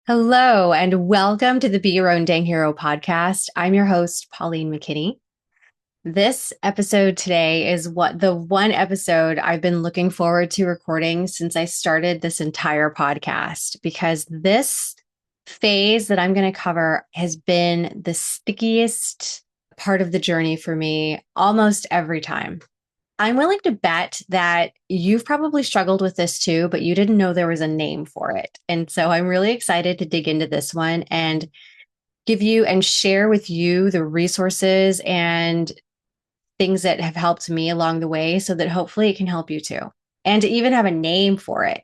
Hello, and welcome to the Be Your Own Dang Hero podcast. I'm your host, Pauline McKinney. This episode today is the one episode I've been looking forward to recording since I started this entire podcast, because this phase that I'm going to cover has been the stickiest part of the journey for me almost every time. I'm willing to bet that you've probably struggled with this too, but you didn't know there was a name for it. And so I'm really excited to dig into this one and give you and share with you the resources and things that have helped me along the way so that hopefully it can help you too. And to even have a name for it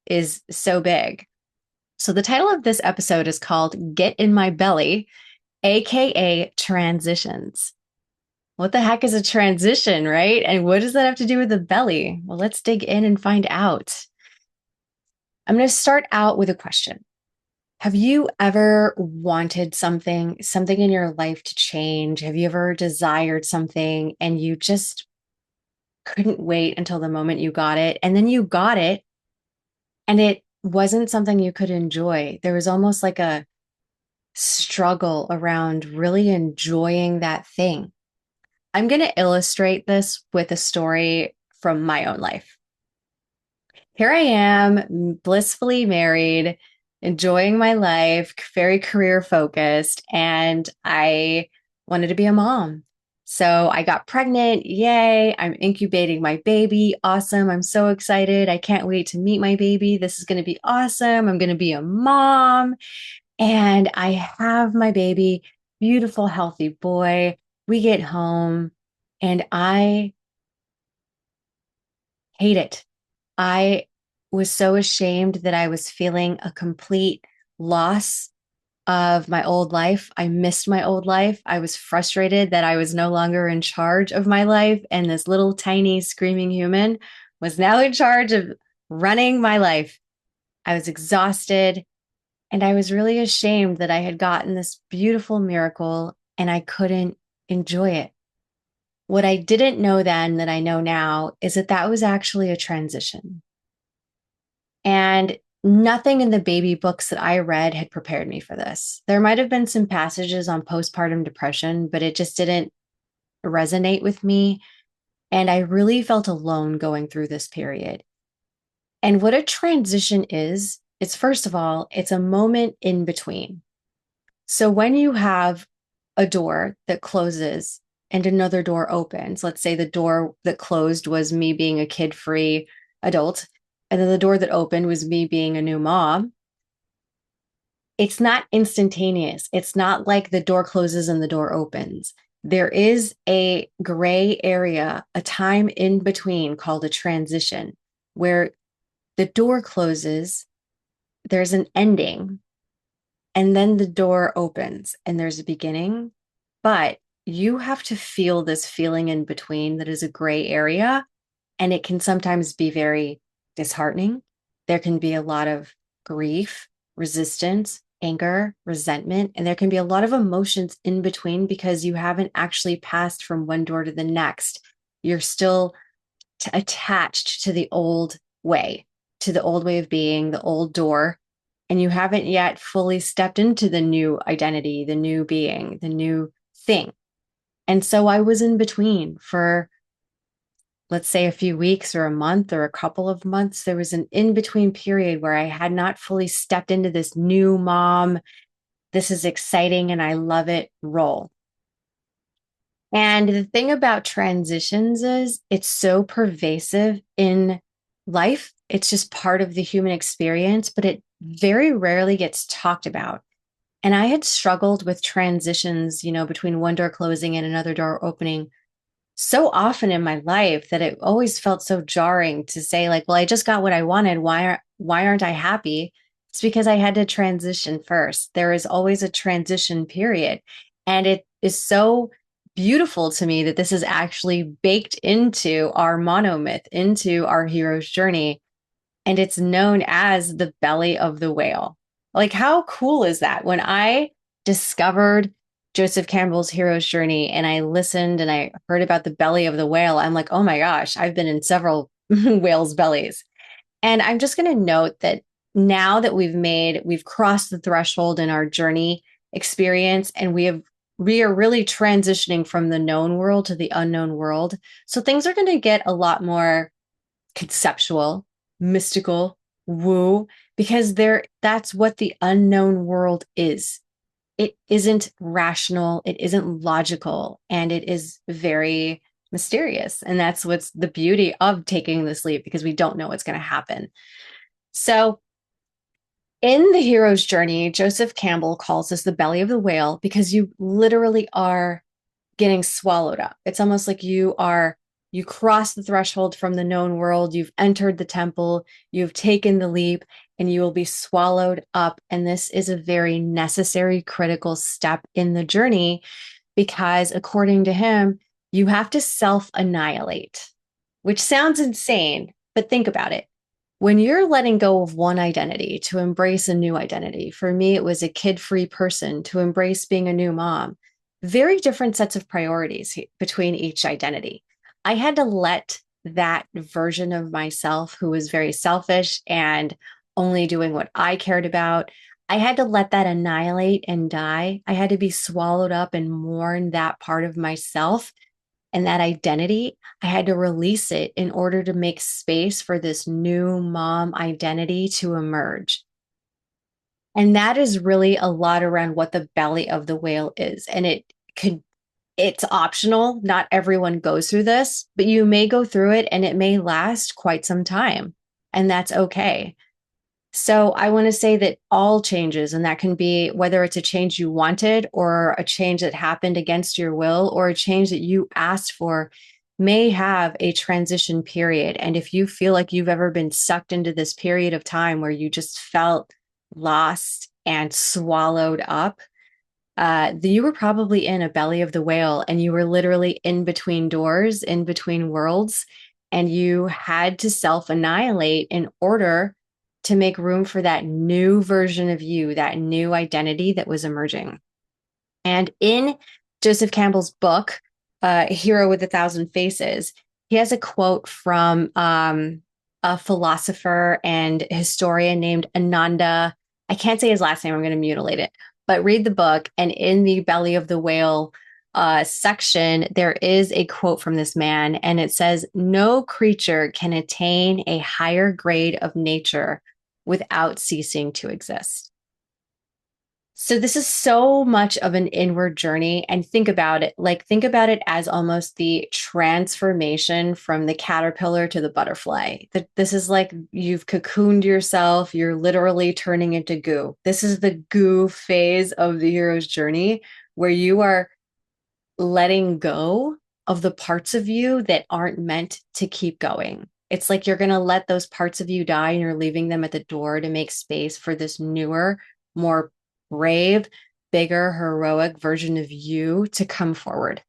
is so big. So the title of this episode is called Get in My Belly, AKA Transitions. What the heck is a transition, right? And what does that have to do with the belly? Well, let's dig in and find out. I'm going to start out with a question. Have you ever wanted something in your life to change? Have you ever desired something and you just couldn't wait until the moment you got it? And then you got it and it wasn't something you could enjoy. There was almost like a struggle around really enjoying that thing. I'm going to illustrate this with a story from my own life. Here I am, blissfully married, enjoying my life, very career focused, and I wanted to be a mom. So I got pregnant. Yay. I'm incubating my baby. Awesome. I'm so excited. I can't wait to meet my baby. This is going to be awesome. I'm going to be a mom. And I have my baby, beautiful, healthy boy. We get home and I hate it. I was so ashamed that I was feeling a complete loss of my old life. I missed my old life. I was frustrated that I was no longer in charge of my life. And this little tiny screaming human was now in charge of running my life. I was exhausted and I was really ashamed that I had gotten this beautiful miracle and I couldn't enjoy it. What I didn't know then that I know now is that that was actually a transition. And nothing in the baby books that I read had prepared me for this. There might have been some passages on postpartum depression, but it just didn't resonate with me. And I really felt alone going through this period. And what a transition is, it's first of all, it's a moment in between. So when you have a door that closes and another door opens, let's say the door that closed was me being a kid free adult, and then the door that opened was me being a new mom. It's not instantaneous. It's not like the door closes and the door opens. There is a gray area, a time in between called a transition, where the door closes, there's an ending, and then the door opens and there's a beginning. But you have to feel this feeling in between that is a gray area. And it can sometimes be very disheartening. There can be a lot of grief, resistance, anger, resentment, and there can be a lot of emotions in between because you haven't actually passed from one door to the next. You're still attached to the old way of being, the old door, and you haven't yet fully stepped into the new identity, the new being, the new thing. And so I was in between for, let's say, a few weeks or a month or a couple of months. There was an in between period where I had not fully stepped into this new mom. This is exciting and I love it role. And the thing about transitions is it's so pervasive in life. It's just part of the human experience, but it very rarely gets talked about. And I had struggled with transitions, between one door closing and another door opening so often in my life that it always felt so jarring to say, like, well, I just got what I wanted. Why aren't I happy? It's because I had to transition first. There is always a transition period. And it is so beautiful to me that this is actually baked into our monomyth, into our hero's journey. And it's known as the belly of the whale. Like, how cool is that? When I discovered Joseph Campbell's hero's journey and I listened and I heard about the belly of the whale, I'm like, oh my gosh, I've been in several whales' bellies. And I'm just going to note that now that we've crossed the threshold in our journey experience, and we are really transitioning from the known world to the unknown world. So things are going to get a lot more conceptual, mystical, woo, because that's what the unknown world is. It isn't rational, it isn't logical, and it is very mysterious. And that's what's the beauty of taking this leap, because we don't know what's going to happen. So in the hero's journey, Joseph Campbell calls this the belly of the whale, because you literally are getting swallowed up. It's almost like you cross the threshold from the known world, you've entered the temple, you've taken the leap, and you will be swallowed up. And this is a very necessary, critical step in the journey, because according to him, you have to self annihilate, which sounds insane, but think about it. When you're letting go of one identity to embrace a new identity, for me, it was a kid free person to embrace being a new mom, very different sets of priorities between each identity. I had to let that version of myself who was very selfish and only doing what I cared about, I had to let that annihilate and die. I had to be swallowed up and mourn that part of myself and that identity. I had to release it in order to make space for this new mom identity to emerge. And that is really a lot around what the belly of the whale is. And it's optional. Not everyone goes through this, but you may go through it and it may last quite some time. And that's okay. So I want to say that all changes, and that can be whether it's a change you wanted or a change that happened against your will or a change that you asked for, may have a transition period. And if you feel like you've ever been sucked into this period of time where you just felt lost and swallowed up, you were probably in a belly of the whale, and you were literally in between doors, in between worlds, and you had to self annihilate in order to make room for that new version of you, that new identity that was emerging. And in Joseph Campbell's book, Hero with a Thousand Faces, he has a quote from a philosopher and historian named Ananda. I can't say his last name, I'm going to mutilate it, but read the book. And in the belly of the whale section, there is a quote from this man, and it says, "No creature can attain a higher grade of nature without ceasing to exist." So this is so much of an inward journey. And think about it as almost the transformation from the caterpillar to the butterfly. This is like you've cocooned yourself, you're literally turning into goo. This is the goo phase of the hero's journey, where you are letting go of the parts of you that aren't meant to keep going. It's like you're going to let those parts of you die, and you're leaving them at the door to make space for this newer, more brave, bigger, heroic version of you to come forward.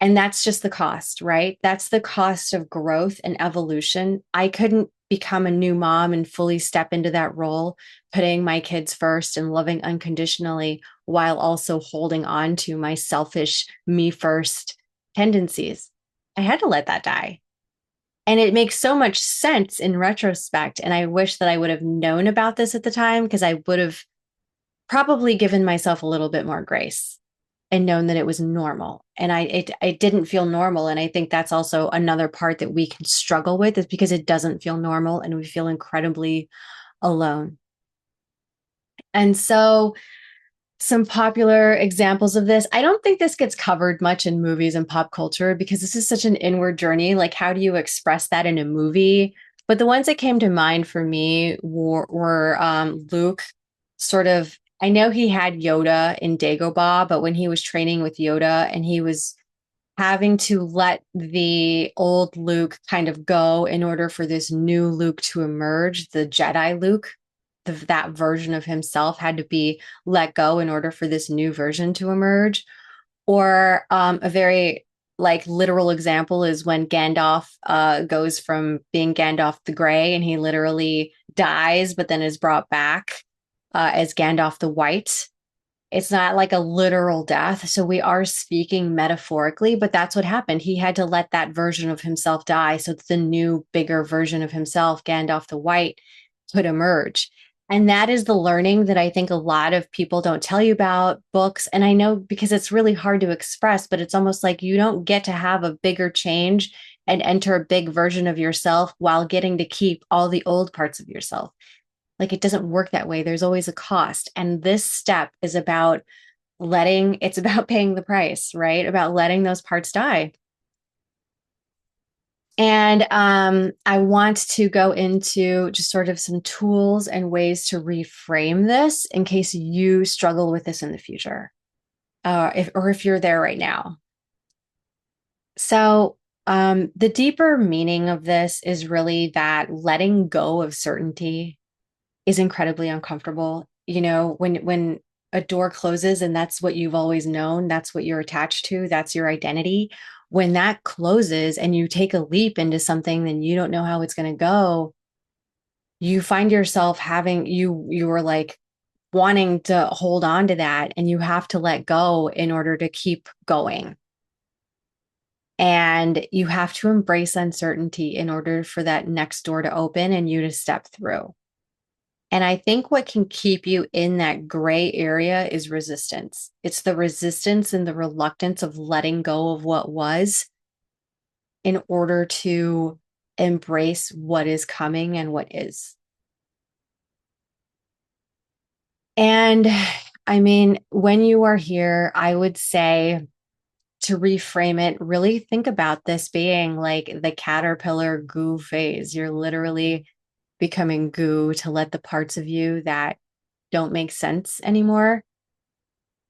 And that's just the cost, right? That's the cost of growth and evolution. I couldn't become a new mom and fully step into that role, putting my kids first and loving unconditionally while also holding on to my selfish, me first tendencies. I had to let that die. And it makes so much sense in retrospect. And I wish that I would have known about this at the time, because I would have probably given myself a little bit more grace and known that it was normal. And it didn't feel normal. And I think that's also another part that we can struggle with, is because it doesn't feel normal and we feel incredibly alone. And so some popular examples of this, I don't think this gets covered much in movies and pop culture, because this is such an inward journey. Like, how do you express that in a movie? But the ones that came to mind for me were Luke, sort of. I know he had Yoda in Dagobah, but when he was training with Yoda and he was having to let the old Luke kind of go in order for this new Luke to emerge, the Jedi Luke, that version of himself had to be let go in order for this new version to emerge. Or a very like literal example is when Gandalf goes from being Gandalf the Grey, and he literally dies, but then is brought back as Gandalf the White. It's not like a literal death. So we are speaking metaphorically, but that's what happened. He had to let that version of himself die. So it's the new, bigger version of himself, Gandalf the White, could emerge. And that is the learning that I think a lot of people don't tell you about books. And I know because it's really hard to express, but it's almost like you don't get to have a bigger change and enter a big version of yourself while getting to keep all the old parts of yourself. Like it doesn't work that way. There's always a cost. And this step is about it's about paying the price, right? About letting those parts die. And I want to go into just sort of some tools and ways to reframe this in case you struggle with this in the future, if you're there right now. So, the deeper meaning of this is really that letting go of certainty is incredibly uncomfortable. You know, when a door closes and that's what you've always known, that's what you're attached to, that's your identity. When that closes and you take a leap into something, then you don't know how it's going to go. You find yourself you were like wanting to hold on to that, and you have to let go in order to keep going. And you have to embrace uncertainty in order for that next door to open and you to step through. And I think what can keep you in that gray area is resistance. It's the resistance and the reluctance of letting go of what was in order to embrace what is coming and what is. And I mean, when you are here, I would say to reframe it, really think about this being like the caterpillar goo phase. You're literally becoming goo to let the parts of you that don't make sense anymore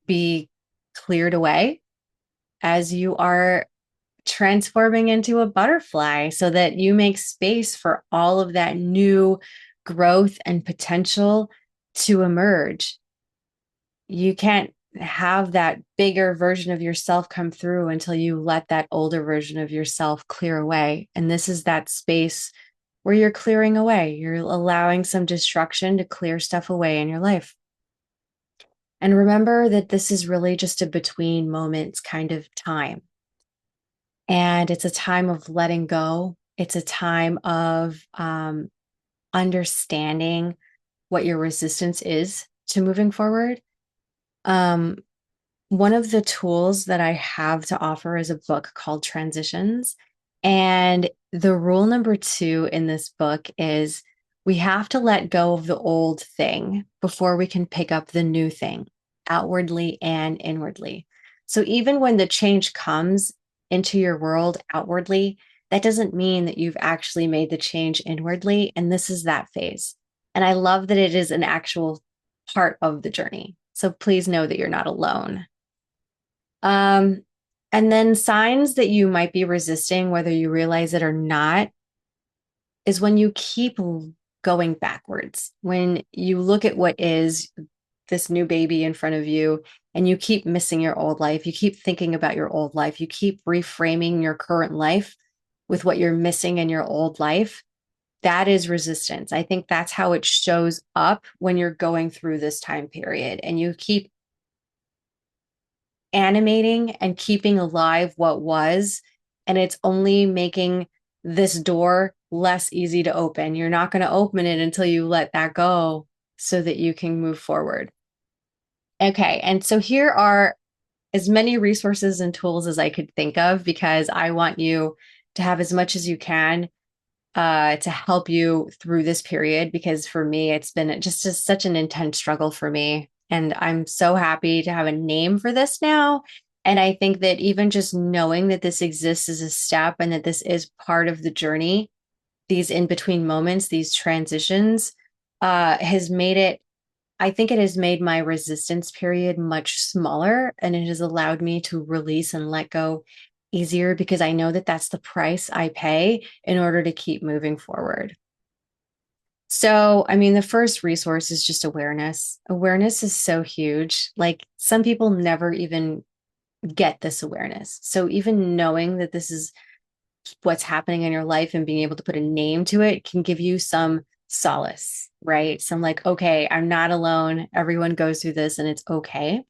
be cleared away as you are transforming into a butterfly so that you make space for all of that new growth and potential to emerge. You can't have that bigger version of yourself come through until you let that older version of yourself clear away. And this is that space where you're clearing away. You're allowing some destruction to clear stuff away in your life. And remember that this is really just a between moments kind of time. And it's a time of letting go. It's a time of understanding what your resistance is to moving forward. Um, One of the tools that I have to offer is a book called Transitions. And the rule number 2 in this book is we have to let go of the old thing before we can pick up the new thing, outwardly and inwardly. So even when the change comes into your world outwardly, that doesn't mean that you've actually made the change inwardly. And this is that phase. And I love that it is an actual part of the journey. So please know that you're not alone. Um, and then signs that you might be resisting, whether you realize it or not, is when you keep going backwards. When you look at what is this new baby in front of you and you keep missing your old life, you keep thinking about your old life, you keep reframing your current life with what you're missing in your old life. That is resistance. I think that's how it shows up when you're going through this time period and you keep animating and keeping alive what was, and it's only making this door less easy to open. You're not going to open it until you let that go so that you can move forward. Okay, and so here are as many resources and tools as I could think of because I want you to have as much as you can to help you through this period. Because for me, it's been such an intense struggle for me. And I'm so happy to have a name for this now. And I think that even just knowing that this exists as a step and that this is part of the journey, these in between moments, these transitions, has made it, I think it has made my resistance period much smaller and it has allowed me to release and let go easier because I know that that's the price I pay in order to keep moving forward. So, I mean, the first resource is just awareness. Awareness is so huge. Like some people never even get this awareness. So, even knowing that this is what's happening in your life and being able to put a name to it can give you some solace, right? Some like, okay, I'm not alone. Everyone goes through this and it's okay.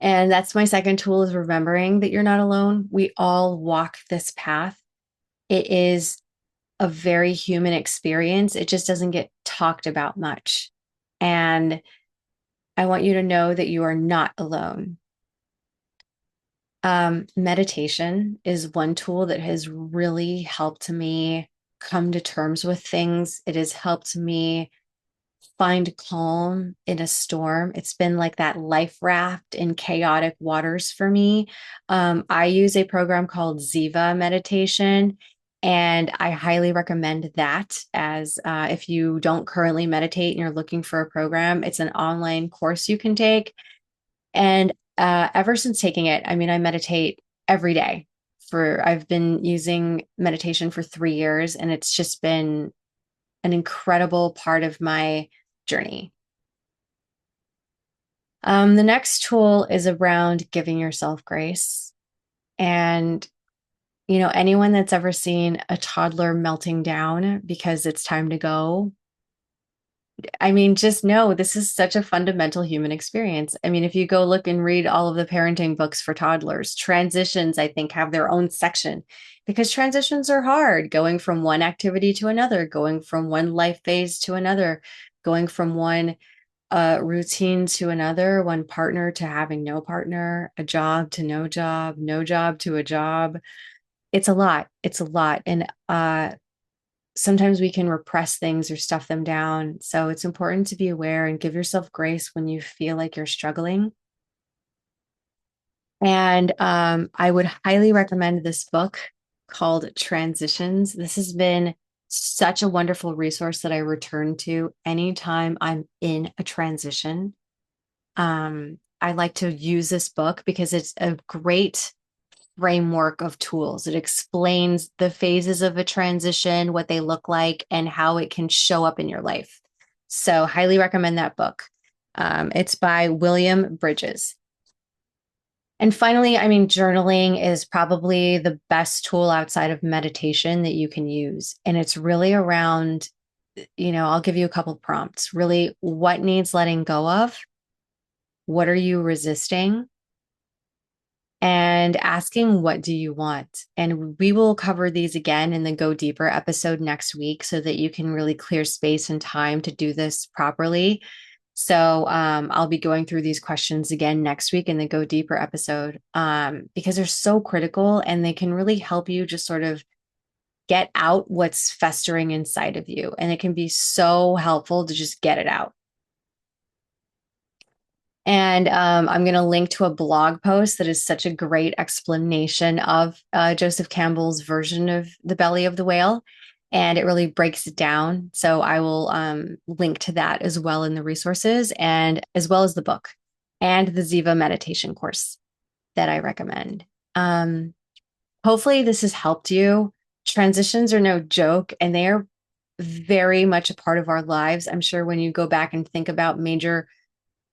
And that's my second tool is remembering that you're not alone. We all walk this path. It is a very human experience. It just doesn't get talked about much. And I want you to know that you are not alone. Meditation is one tool that has really helped me come to terms with things. It has helped me find calm in a storm. It's been like that life raft in chaotic waters for me. I use a program called Ziva Meditation, and I highly recommend that as if you don't currently meditate and you're looking for a program, it's an online course you can take. And ever since taking it, I mean, I meditate every day. I've been using meditation for 3 years, and it's just been an incredible part of my journey. The next tool is around giving yourself grace. And, anyone that's ever seen a toddler melting down because it's time to go, I mean, just know this is such a fundamental human experience. I mean, if you go look and read all of the parenting books for toddlers, transitions, I think, have their own section because transitions are hard, going from one activity to another, going from one life phase to another, going from one routine to another, one partner to having no partner, a job to no job, no job to a job. It's a lot. It's a lot. And sometimes we can repress things or stuff them down. So it's important to be aware and give yourself grace when you feel like you're struggling. And I would highly recommend this book called Transitions. This has been such a wonderful resource that I return to anytime I'm in a transition. I like to use this book because it's a great framework of tools. It explains the phases of a transition, what they look like, and how it can show up in your life. So, highly recommend that book. It's by William Bridges. And finally, I mean, journaling is probably the best tool outside of meditation that you can use. And it's really around, I'll give you a couple prompts. Really, what needs letting go of? What are you resisting? And asking, what do you want? And we will cover these again in the Go Deeper episode next week so that you can really clear space and time to do this properly. So I'll be going through these questions again next week in the Go Deeper episode because they're so critical and they can really help you just sort of get out what's festering inside of you. And it can be so helpful to just get it out. And I'm going to link to a blog post that is such a great explanation of Joseph Campbell's version of The Belly of the Whale. And it really breaks it down. So I will link to that as well in the resources and as well as the book and the Ziva meditation course that I recommend. Hopefully this has helped you. Transitions are no joke and they are very much a part of our lives. I'm sure when you go back and think about major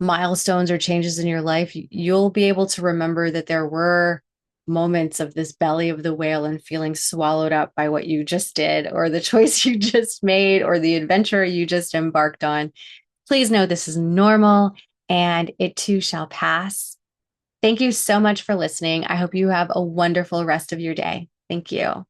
milestones or changes in your life, you'll be able to remember that there were moments of this belly of the whale and feeling swallowed up by what you just did or the choice you just made or the adventure you just embarked on. Please know this is normal and it too shall pass. Thank you so much for listening. I hope you have a wonderful rest of your day. Thank you.